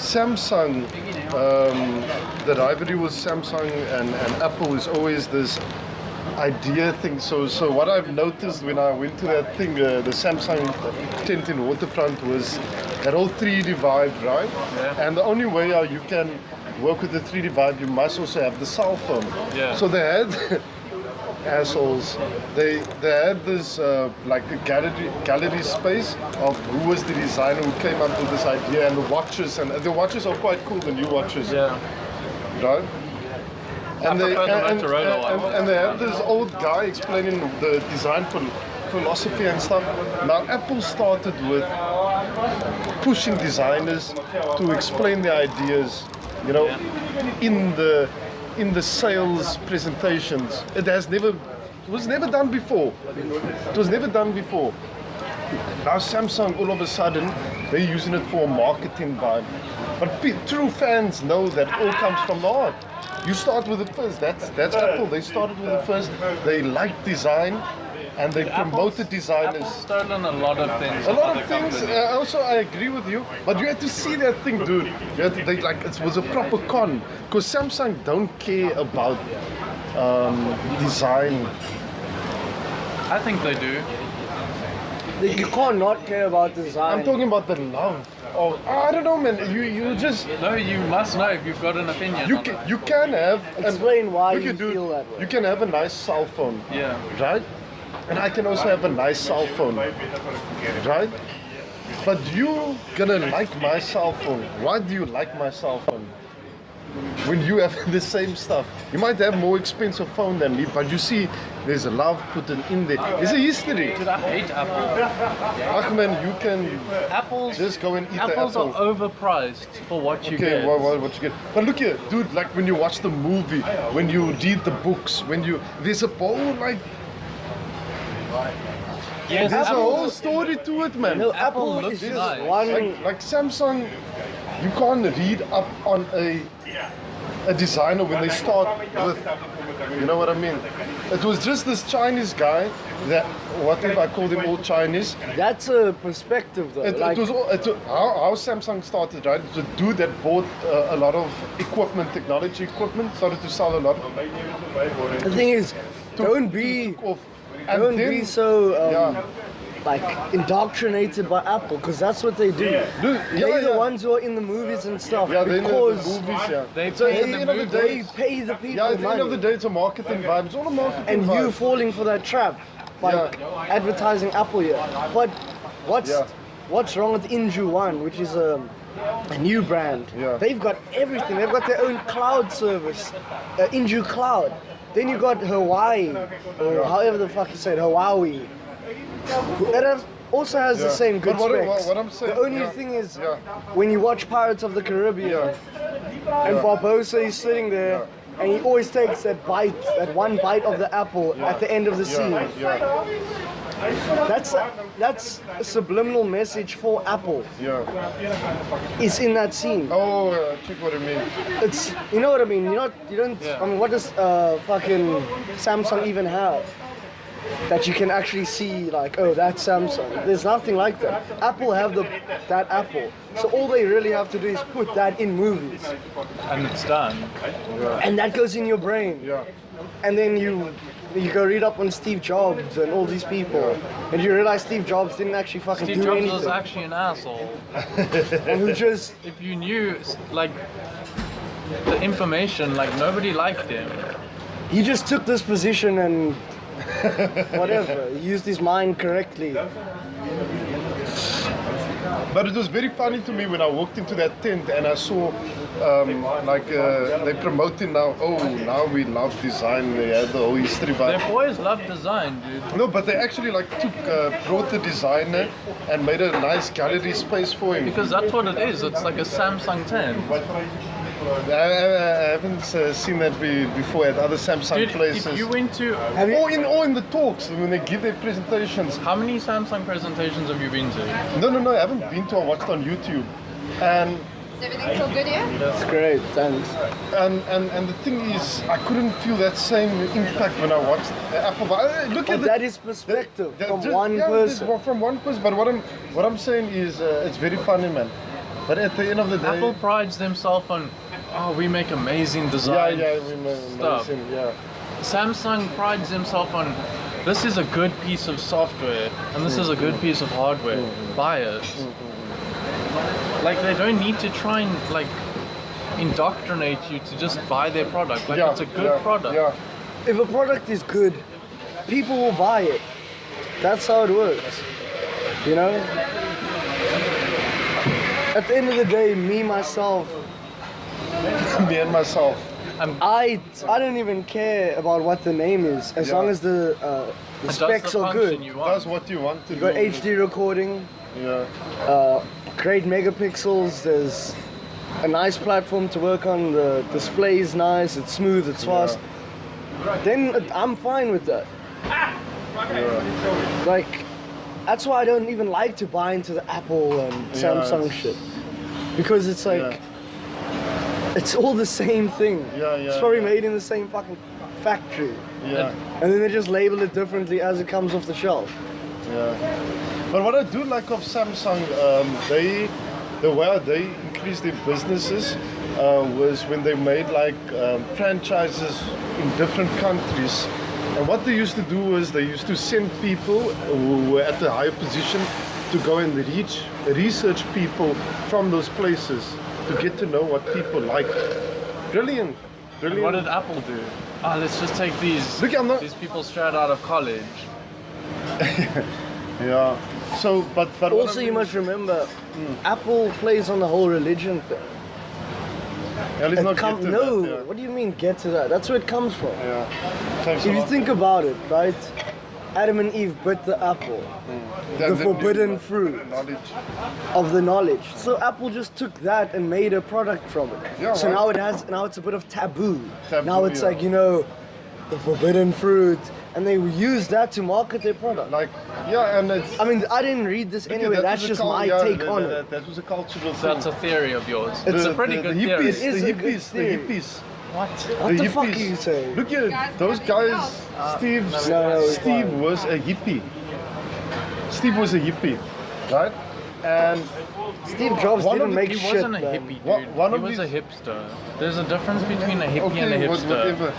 Samsung, the rivalry with Samsung and Apple is always this idea thing. So what I've noticed when I went to that thing, the Samsung tent in Waterfront, was that whole 3D vibe, right? Yeah. And the only way how you can work with the 3D vibe, you must also have the cell phone. Yeah. So they had assholes. They had this like a gallery space of who was the designer who came up with this idea, and the watches, and the watches are quite cool, the new watches. Yeah. Right? And they and they have this old guy explaining the design philosophy and stuff. Now Apple started with pushing designers to explain their ideas, you know, in the sales presentations. It was never done before. It was never done before. Now Samsung, all of a sudden, they're using it for a marketing vibe. But true fans know that it all comes from the heart. You start with it first. That's Apple. They started with it first. They like design, and they promoted designers. Apple's stolen a lot of things. A lot of things. Also, I agree with you. But you had to see that thing, dude. You had to, it was a proper con. Because Samsung don't care about design. I think they do. You can't not care about design. I'm talking about the love. I don't know, man. You just. No, you must know if you've got an opinion. You can have. Explain why you feel that way. You can have a nice cell phone. Yeah. Right? And I can also have a nice cell phone. Right? But you gonna like my cell phone. Why do you like my cell phone? When you have the same stuff. You might have more expensive phone than me, but you see there's a love put in there. There's a history. Dude, I hate Apple. Achman, you can Apples just go and eat Apples the apple. are overpriced for what you Okay, get. what you get. But look here, dude, like when you watch the movie, when you read the books, there's a whole Yes, there's a Apple- whole story to it, man. No, Apple Apple looks is just nice. one. Like Samsung, you can't read up on a designer when they start with, you know what I mean? It was just this Chinese guy that, what if I called him all Chinese? That's a perspective, though. How Samsung started, right? It was a dude that bought a lot of technology equipment, started to sell a lot. The thing is, don't be so like indoctrinated by Apple, because that's what they do. They're the ones who are in the movies and stuff. Yeah, they're in the because movies, yeah. They So pay at the end of the they day, pay the people at the money. end of the day, it's a marketing vibe. It's all a marketing And vibe. you falling for that trap by advertising Apple here. But what's wrong with Inju One, which is a new brand? Yeah. They've got everything. They've got their own cloud service, Inju Cloud. Then you got Hawaii, or however the fuck you say it, Hawaii. That also has the same good But specs. what I'm saying, the only thing is, Yeah. when you watch Pirates of the Caribbean, and Barbosa is sitting there, and he always takes that one bite of the apple at the end of the scene. Yeah. That's a subliminal message for Apple. Yeah. It's in that scene. Oh, check what I mean. It's, you know what I mean. You don't. I mean, what does fucking Samsung even have that you can actually see? Like, oh, that's Samsung. There's nothing like that. Apple have that Apple. So all they really have to do is put that in movies, and it's done. and that goes in your brain. Yeah. And then you go read up on Steve Jobs and all these people, and you realize Steve Jobs didn't actually fucking Steve do Jobs anything. was actually an asshole. And who just If you knew, like, the information, like, nobody liked him. he just took this position and whatever. He used his mind correctly. But it was very funny to me when I walked into that tent and I saw they promoting now, now we love design. They had the whole history. They've always loved design, dude. No, but they actually brought the designer and made a nice gallery space for him. Because that's what it is. It's like a Samsung 10. I haven't seen that before at other Samsung Dude, places. if you went to... Or in the talks when they give their presentations. How many Samsung presentations have you been to? No, I haven't been to. I watched on YouTube, and Is everything so good here? That's great, thanks. and the thing is, I couldn't feel that same impact when I watched Apple. Look at That is perspective from one yeah, person. From one person. But what I'm saying is, it's very funny, man. But at the end of the day, Apple prides themselves on, oh, we make amazing design we make stuff. amazing, yeah. Samsung prides themselves on, this is a good piece of software and this is a good piece of hardware. Buy it. Like they don't need to try and like indoctrinate you to just buy their product. Like it's a good product. Yeah. If a product is good, people will buy it. That's how it works. You know? At the end of the day, me, myself, Me and myself. I don't even care about what the name is, as long as the It specs does the are function good. you want. That's what you want to You do. got HD recording, Yeah. great megapixels, there's a nice platform to work on, the display is nice, it's smooth, it's fast. Then I'm fine with that. Like, that's why I don't even like to buy into the Apple and Samsung it's- shit. Because it's like, it's all the same thing. It's probably made in the same fucking factory. Yeah. And then they just label it differently as it comes off the shelf. Yeah. But what I do like of Samsung, the way they increased their businesses was when they made like franchises in different countries. And what they used to do was they used to send people who were at a higher position to go and research people from those places to get to know what people like. Brilliant. Brilliant. What did Apple do? Ah, let's just take these Look, I'm not- these people straight out of college. Yeah. So, but what Also, I you mean- must remember, Apple plays on the whole religion thing. Yeah, let's not Come, get to no, that, what do you mean get to that? That's where it comes from. yeah. Thanks If a you lot. think about it, right? Adam and Eve bit the apple, Yeah, the then forbidden you- fruit knowledge. of the knowledge. So Apple just took that and made a product from it. Yeah, So right. now it's a bit of taboo. Taboo, Now it's yeah. like, you know, the forbidden fruit, and they use that to market their product. Like, yeah, and it's. I mean, I didn't read this anyway. that That's was a just cul- my yeah, take that- on that- it. That was a cultural So thing. that's a theory of yours. It's It's a- a pretty the good hippies, theory. It is the a good hippies, the theory. hippies. What? What the fuck are hippies. you saying? Look here, those guys. Steve was a hippie. Steve was a hippie, right? And Steve Jobs One of didn't the- make He shit. wasn't a man. hippie, dude. One He of was these- a hipster. There's a difference between a hippie and a okay, hipster. whatever.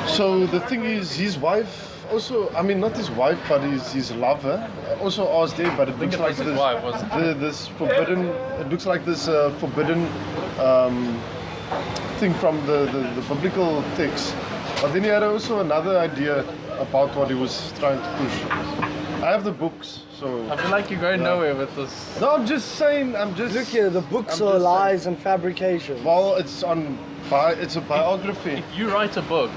So the thing is, his wife also. I mean, not his wife, but his lover also asked him. But it I think looks it like was his this. wife, wasn't it? This forbidden. It looks like this forbidden thing from the biblical text. But then he had also another idea about what he was trying to push. I have the books, so. I feel like you're going nowhere with this. No, I'm just saying. I'm just. Look here, the books I'm are just lies and fabrication. Well, it's a biography. If you write a book,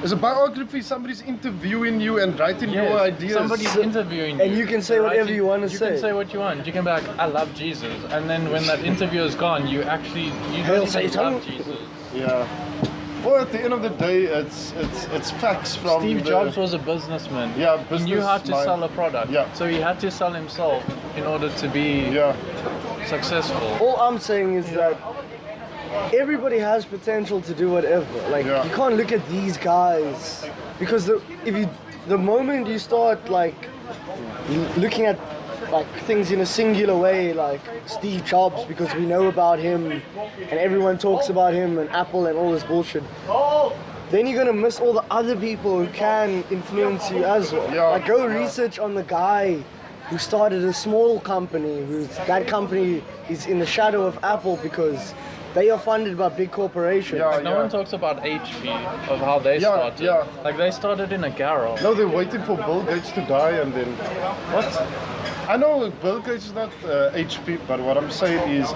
It's a biography. Somebody's interviewing you and writing your yes, ideas. somebody's interviewing you. And you can say whatever writing- you wanna You say. can say what you want. You can be like, I love Jesus. And then when that interview is gone, you Hail don't even Satan. love Jesus. Yeah. Well, at the end of the day, it's facts from Steve the- Jobs was a businessman. Yeah, He knew how to business sell a mind. product. Yeah. So he had to sell himself in order to be Yeah. successful. All I'm saying is that everybody has potential to do whatever. Like, Yeah. you can't look at these guys because the moment you start like looking at like things in a singular way, like Steve Jobs, because we know about him and everyone talks about him and Apple and all this bullshit, then you're gonna miss all the other people who can influence you as well. Yeah. Like, go research on the guy who started a small company, that company is in the shadow of Apple because they are funded by big corporations. Yeah. No one talks about HP, of how they Yeah, started. yeah. Like they started in a garage. No, they're waiting for Bill Gates to die and then. What? I know Bill Gates is not HP, but what I'm saying is.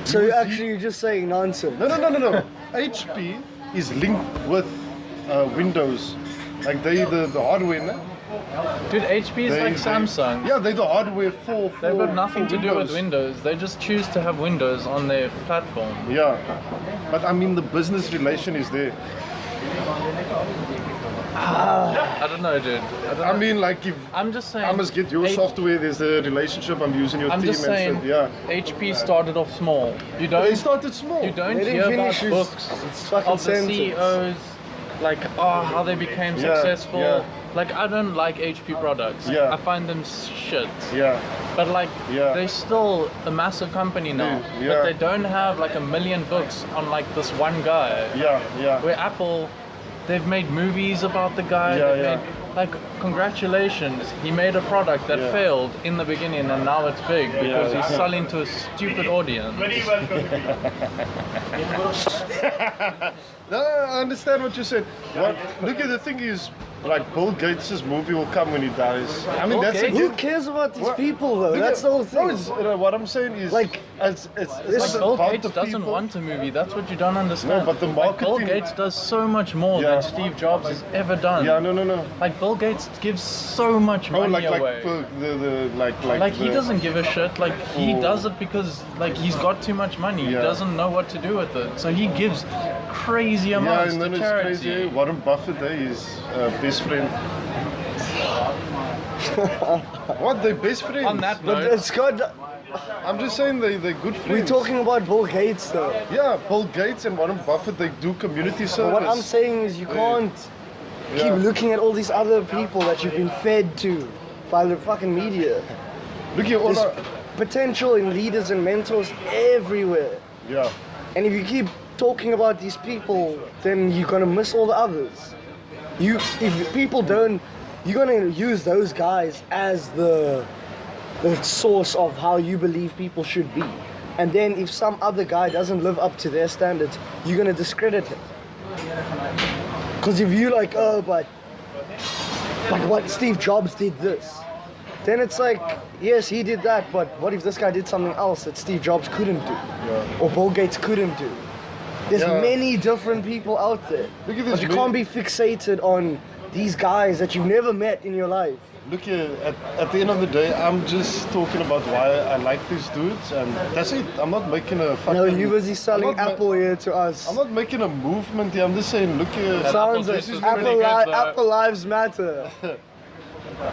So you're just saying nonsense. No. HP is linked with Windows. Like the hardware. No? Dude, HP is like Samsung. Yeah, they're the hardware for. They've got nothing for to do with Windows. They just choose to have Windows on their platform. Yeah, but I mean the business relation is there. I don't know, dude. I mean, like if I'm just saying. I must get your software, there's a relationship. I'm using your I'm team just and saying. shit. Yeah, HP started off small. You they don't. started small. You don't They hear didn't about finish books it's fucking of the sentence. CEOs, like how they became Yeah, successful. yeah. Like, I don't like HP products. Yeah. I find them shit. Yeah. But like, Yeah. they're still a massive company now. Yeah. But they don't have like a million books on like this one guy. Yeah. Yeah. Where Apple, they've made movies about the guy. Yeah, They've yeah. made, like, congratulations, he made a product that Yeah. failed in the beginning and now it's big because Yeah. he's selling to a stupid audience. No, I understand what you said. What? Look at the thing is, like Bill Gates' movie will come when he dies. I mean, Bill that's Gates? a Who cares about these What? people though? Look That's at- the whole thing. No, it's, what I'm saying is, Like, it's this- not Bill about Gates the doesn't people. want a movie. That's what you don't understand. No, but the Like, Bill marketing- Gates does so much more Yeah. than Steve Jobs has ever done. Yeah, no. Like, Bill Gates gives so much Oh, money like away. like He the- doesn't give a shit. Like, he Oh. does it because like he's got too much money. He Yeah. doesn't know what to do with it. So he gives crazy Yeah, amounts and then to it's charity. crazy. Warren Buffett, his best friend. What? They're best friends? On that But note, it's got. I'm just saying they're good friends. We're talking about Bill Gates though. Yeah, Bill Gates and Warren Buffett, they do community service. What I'm saying is you can't Yeah. keep looking at all these other people that you've been fed to by the fucking media. Look here, all There's potential in leaders and mentors everywhere. yeah. And if you keep talking about these people, then you're gonna miss all the others. If people don't, you're gonna use those guys as the source of how you believe people should be. And then if some other guy doesn't live up to their standards, you're gonna discredit him. Because if you like, oh, but what Steve Jobs did this, then it's like, yes, he did that, but what if this guy did something else that Steve Jobs couldn't do? Yeah. Or Bill Gates couldn't do? There's Yeah. many different people out there. Look at this But you man- can't be fixated on these guys that you've never met in your life. Look here, at the end of the day, I'm just talking about why I like these dudes, and that's it. I'm not making a fucking... No, you busy selling I'm not ma- Apple here to us. I'm not making a movement here. I'm just saying, look here. Sounds Apple like juice is Apple, pretty good, though. Apple Lives Matter.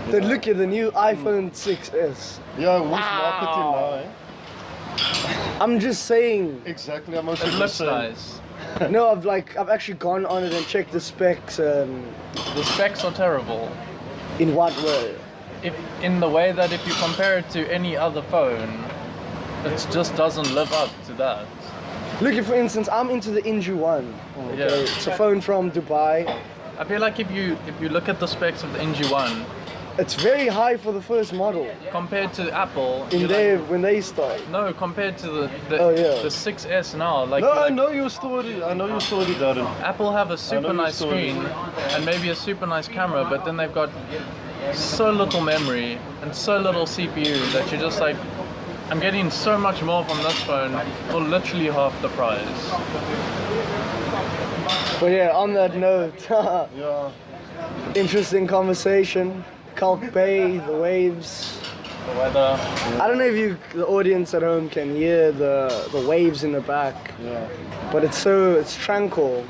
Then look at the new iPhone 6s. Yeah, who's marketing now, eh? I'm just saying. Exactly, I'm also it just looks saying. nice. No, I've actually gone on it and checked the specs. The specs are terrible. In what way? If in the way that if you compare it to any other phone, it just doesn't live up to that. Look, for instance, I'm into the Inju one. Yeah. It's a phone from Dubai. I feel like if you look at the specs of the NG1 It's very high for the first model. compared to Apple, In you're there like, when they started. no, compared to the Oh, yeah. 6S now, like, No, I like know your story. I know your story, Darren. Apple have a super your nice story. screen and maybe a super nice camera, but then they've got so little memory and so little CPU that you're just like, I'm getting so much more from this phone for literally half the price. But yeah, on that note, Yeah. interesting conversation. Kalk Bay, the waves. The weather. I don't know if the audience at home can hear the waves in the back, Yeah. but it's tranquil.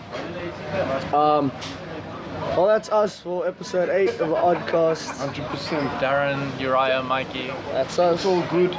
Well, that's us for episode 8 of the Oddcast. 100%. Darren, Uriah, Mikey. That's us. It's all good.